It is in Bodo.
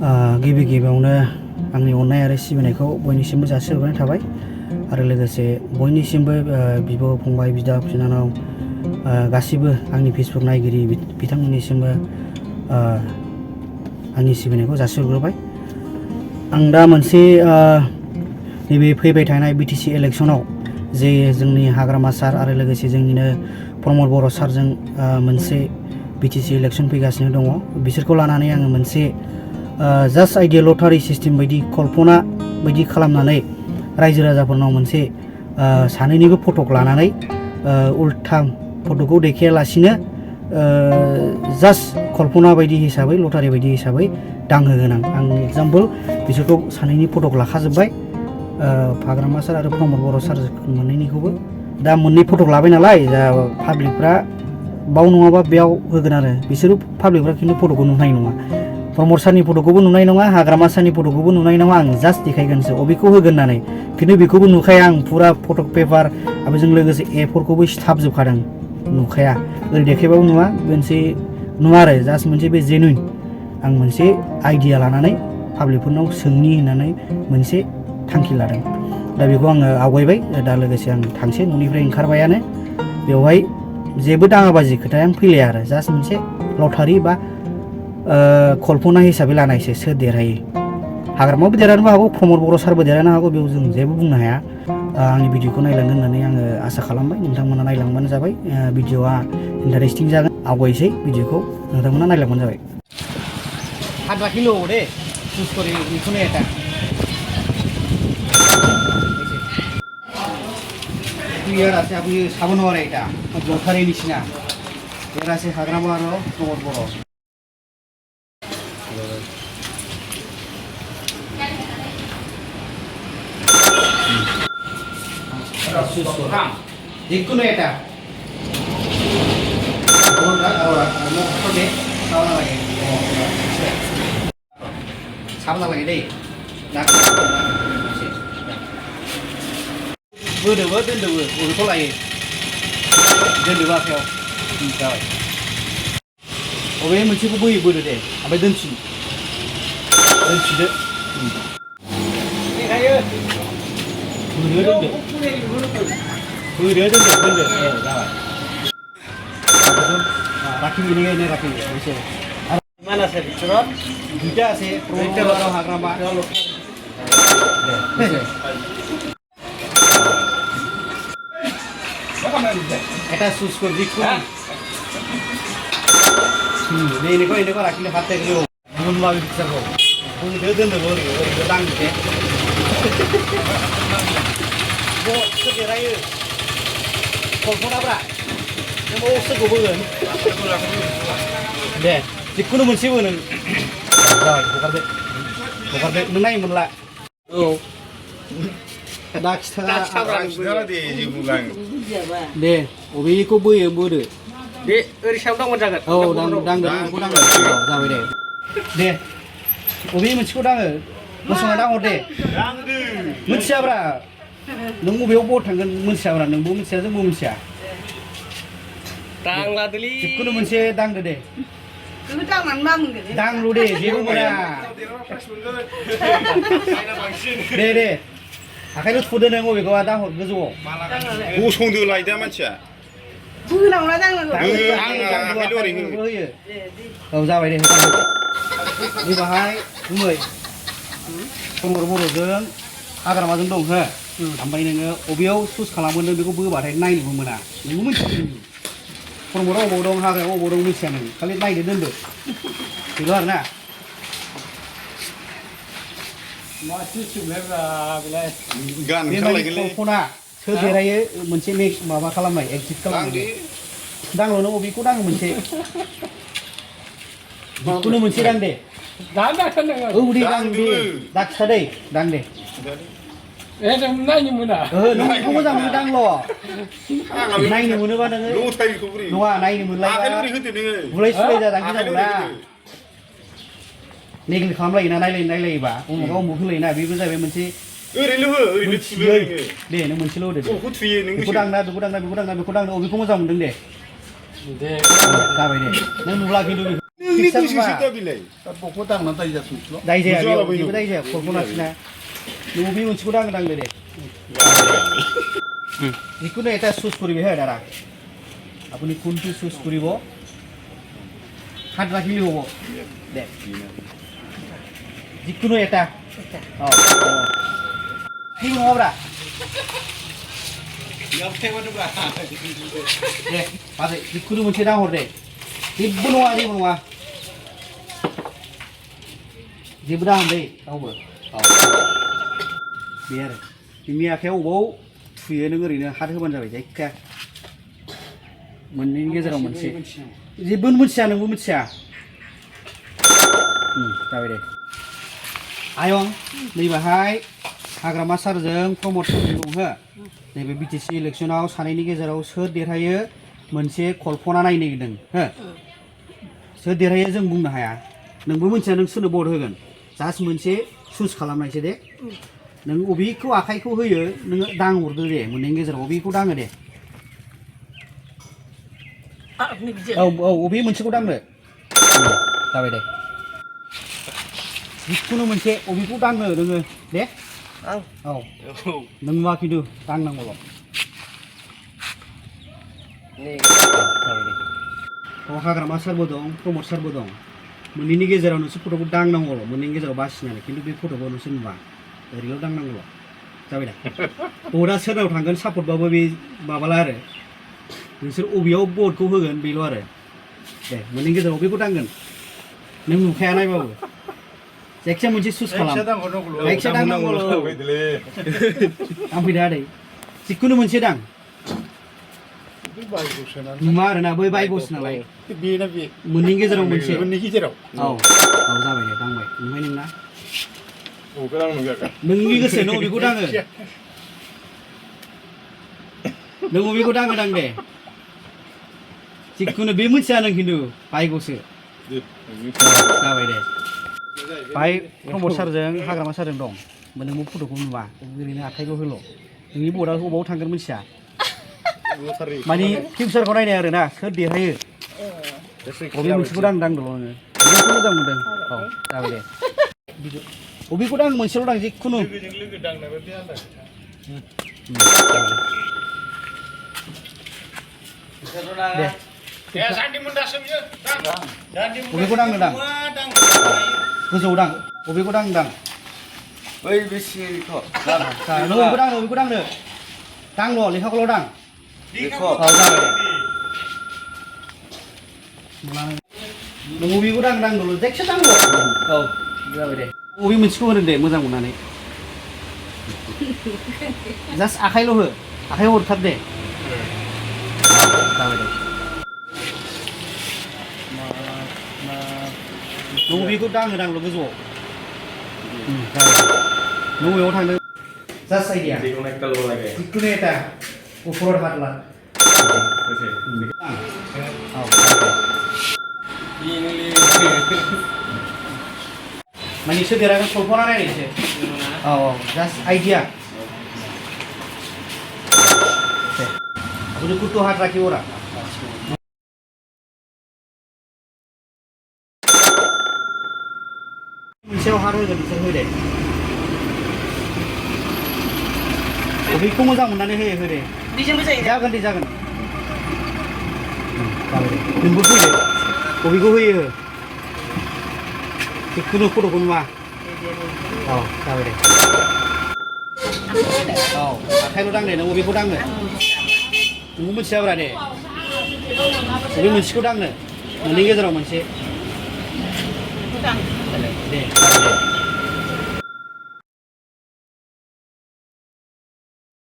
गिबि गिबियावनो आंनि अननाय आरो सिबिनायखौ बयनिसिमबो जासिहरनाय थाबाय आरो लोगोसे बयनिसिमबो बिब' फंबाय बिदा बिनानाव गासिबो आंनि फेसबुक नायगिरि बिथांमोननिसिमबो आंनि सिबिनायखौ जासिहरग्रोबाय। आं दा मोनसे नैबे फैबाय थानाय BTC इलेक्सनाव जे जोंनि हाग्रामा सार आरो लोगोसे जोंनिनो प्रमद बर' सारजों मोनसे BTC इलेक्सन फैगासिनो दङ। बिसोरखौ लानानै आङो मोनसे जास्ट आइडिया लटारि सिस्टेम बायदि कल्पना बायदि खालामनानै रायजो राजाफोरनाव मोनसे सानैनिबो फटक लानानै उल्था फटकखौ देखायालासिनो जास्ट कल्पना बायदि हिसाबै लटारि बायदि हिसाबै दांहोगोन आं एगजाम्पोल बिसोरखौ सानैनि फटक लाखाजोब्बाय हाग्रामा सार आरो प्रमद बर' सार मोननैनिखौबो दा मोननै फटक लाबाय नालाय दा पाब्लिकफ्रा बाव नङाबा बेयाव होगोन आरो बिसोरो पाब्लिकफ्रा खिन्थु फटकखौ नुनाय नङा। प्रमद सारनि फटकखौबो नुनाय नङा हाग्रामा सारनि फटकखौबो नुनाय नङा आं जास्ट देखायगोनसो अबेखौ होगोन होननानै खिन्थु बेखौबो नुखाया आं फुरा फटक पेपार आरो बेजों लोगोसे एफोरखौबो सिथाबजोबखादों नुखाया ओरै देखायबाबो नुवा मोनसे नुवा आरो जास्ट मोनसे बे जेनुइन आं मोनसे आइडिया लानानै पाब्लिकफोरनाव सोंनि होननानै मोनसे थांखि लादों। दा बेखौ आङो आवगायबाय दा लोगोसे आं थांसै न'निफ्राय ओंखारबायानो बेवहाय जेबो दाङाबाजि खोथायानो फैलाया आरो जास्ट मोनसे लटारि बा कल्पना हिसाबै लानायसो सोर देरहायो हाग्रामाबो देरहानोबो हागौ प्रमद बर' सारबो देरहानो हागौ बेयाव जों जेबो बुंनो हाया। आंनि भिडिअखौ नायलांगोन होननानै आङो आसा खालामबाय नोंथांमोना नायलांबानो जाबाय भिडिअआ इन्टारेस्टिं जागोन आवगायसै भिडिअखौ नोंथांमोना नायलांबानो जाबाय। 8 किलो दे चुज করে এখানে এটা ইয়ার আছে আপনি সাবানো আর এটা লটারি নিছিনা এর আছে হাগ্রামা আর প্রমদ বড় যেকোনো এটা কোনটা আর মুখে সাবানা লাগে সাবানা লাগে deh बोदोबो दोनदोबो बबेखौ लायो दोनदोबो आखायाव जाबाय बबे मोनसेखौ बोयो बोदो दे ओमफ्राय दोनफिदो देखायो बोदो दोनदो जाबाय राखिबो नोङो राखिबो एसे mana sih curhat juga sih promotor atau hagrama এটা চুজ কৰি দিছো ini kok rakile hate gelo belum lawi bisa kok udah den lori udah dang deh bo segerai kok bra mau segobeun deh जिखुनु मोनसेबो नों जाबाय हगारदो नों नायोमोनला औ दा खिथारा दे बबेखौ बोयो बोदो दे ओरै सायाव दांबानो जागोन औ दांगोन बेखौ दांगोन जाबाय दे बबे मोनसेखौ दाङो मोसौना दांहर दे मोनथियाब्रा नों बबेयाव बद थांगोन मोनथियाब्रा नोंबो मोनथिया जोंबो मोनथिया दांलादोलै जिखुनु मोनसे दांदो दे दांलु दे जेबो मोना दे आखाइल' थुदो नों बबेखौ दांहर गोजौआव गसंदो लायदा मानसिया बोनांला दांनांगौ होयो औ जाबाय दे बे बाहाय गुमै प्रमद बर'जों हाग्रामाजों दं हो ओमफ्राय नोङो बबेयाव चुज खालामगोन नों बेखौ बोबाथाय नायनोबो मोना नोंबो मिथियो प्रमदआ अबाव दं हाग्रायाव अबाव दं मिथिया नों खालि नायदो दोनदो बेल' आरोना बे माने कल्पना सोर देरहायो मोनसे माबा खालामनाय एक्जिट खालामनाय दांल' नों बबेखौ दाङो मोनसे जिखुनु मोनसे दां दे औ दे दां दे दा खिथा दै दां दे नायनो मोना नों बेखौ मोजां मोनो दांल' नायनो मोनोबा नोङो नङा नायनो मोनलायबा बुलाय सुलाय जादां गिनांगौना नेग्लेक्ट खालामलायोना नायलायोबा उमुगा उमुग होलायोना बेबो जाहैबाय मोनसे ओरैनो हो ओरैनो थुयो दे नों मोनसेल' होदो बेखौ थुयो नों बेखौ दांना बेखौ दांना अबेखौ मोजां मोनदों दे जाबाय दे नों नुला खिन्थु नोंनि गोसोसो दा बिलाय बखौ दांना दाय जाथोंसैल' दाय जाया बुजाला बेयाव जेबो दाय जाया कल्पनासोना नों बे मोनसेखौ दांनो दांदो दे যিকোনো এটা চুজ কৰিবি হে দাদা আপুনি কোনটো চুজ কৰিব হাত ৰাখিলে হ'ব দে যিকোনো এটা কি নহ'বৰা दे बाजै जिखुनु मोनसे दाहर दे जेबो नङा जेबो दाहर दे रावबो बे आरो नोंनि आखायाव अबाव थुयो नों ओरैनो हात होबानो जाबाय जायखिया मोननैनि गेजेराव मोनसे जेबो मिथिया नोंबो मिथिया जाबाय दे आयं नैबाहाय हाग्रामा सारजों प्रमद दं हो नैबे BTC इलेक्शनाव सानैनि गेजेराव सोर देरहायो मोनसे कल्पना नायनो नागिरदों हो सोर देरहायो जों बुंनो हाया नोंबो मिथिया नों सोरनो भट होगोन जास्ट मोनसे चुज खालामनायसै दे नों अबेखौ आखाइखौ होयो नोङो दांहरदो दे मोननैनि गेजेराव अबेखौ दाङो दे औ अबे मोनसेखौ दांनो जाबाय दे जिखुनु मोनसे अबेखौ दांनो नोङो दे औ नों मा खिन्थु दांनांगौल' जाबाय दे हाग्रामा सारबो दं प्रमद सारबो दं मोननैनि गेजेराव नोंसोर फट'खौ दांनांगौल' मोननैनि गेजेराव बासिनानै खिन्थु बे फट'खौ नोंसोर नुवा ओरैल' दांनांगौल' जाबाय दा भटआ सोरनाव थांगोन सापर्टबाबो बे माबाला आरो नोंसोर अबेयाव भटखौ होगोन बेल' आरो दे मोननैनि गेजेराव अबेखौ दांगोन नों नुखाया नायबाबो जायखिया मोनसे चुज खालाम जायखिया दांनांगौल' आं फैदो आदै जिखुनु मोनसे दां नुवा आरोना बै बायगौसो नालाय मोननैनि गेजेराव मोनसे औ जाबाय दे दांबाय ओमफ्राय नोंनि गोसो नों अबेखौ दाङो नों अबेखौ दाङो दां दे जिखुनु बे मिथिया नों खिन्थु बायगौसो जाबाय दे बाहाय प्रमद सारजों हाग्रामा सारजों दं नोंबो फट'खौ नुवा ओरैनो आखाइल' होल' नोंनि भटआ बबाव थांगोन मिथिया माने फिउचारखौ नायनाय आरो ना सोर देरहायो अबे मोनसेखौ दांदोल' नोङो बेखौ मोजां मोनदों औ जाबाय दे अबेखौ दां मोनसेल' दां जिखुनु दे अबेखौ दांनो दां गोजौआव दां अबेखौ दां बै बे सिंनिखौ नों अबेखौ दांनो दांल' लेखाखौल' दां औ जाबाय दे नों अबेखौ दांल' जायखिया दांल' औ जाबाय दे अबे मोनसेखौ होनो दे मोजां मोननानै जास्ट आखाइल' हो आखाइयाव हरथार दे जाबाय दे नों अबेखौ दांल' गोजौआव नों अबेयाव थांदों जास्ट आइडिया जिखुनु एटा उपरत हात ला माने सोदेरागोन कल्पना नायनायसो औ जास्ट आइडिया उdah kutu hat lagi orang मोनसेयाव हार होगोन बिसोर हो दे अबेखौ मोजां मोननानै होयो हो दे जागोन दे जागोन नोंबो फैदो अबेखौ होयो जिखुनु फट'खौ नुवा औ जाबाय दे औ आखाइल' दांदे नों अबेखौ दांनो नोंबो मिथियाब्रा दे अबे मोनसेखौ दांनो मोननै गेजेराव मोनसे दे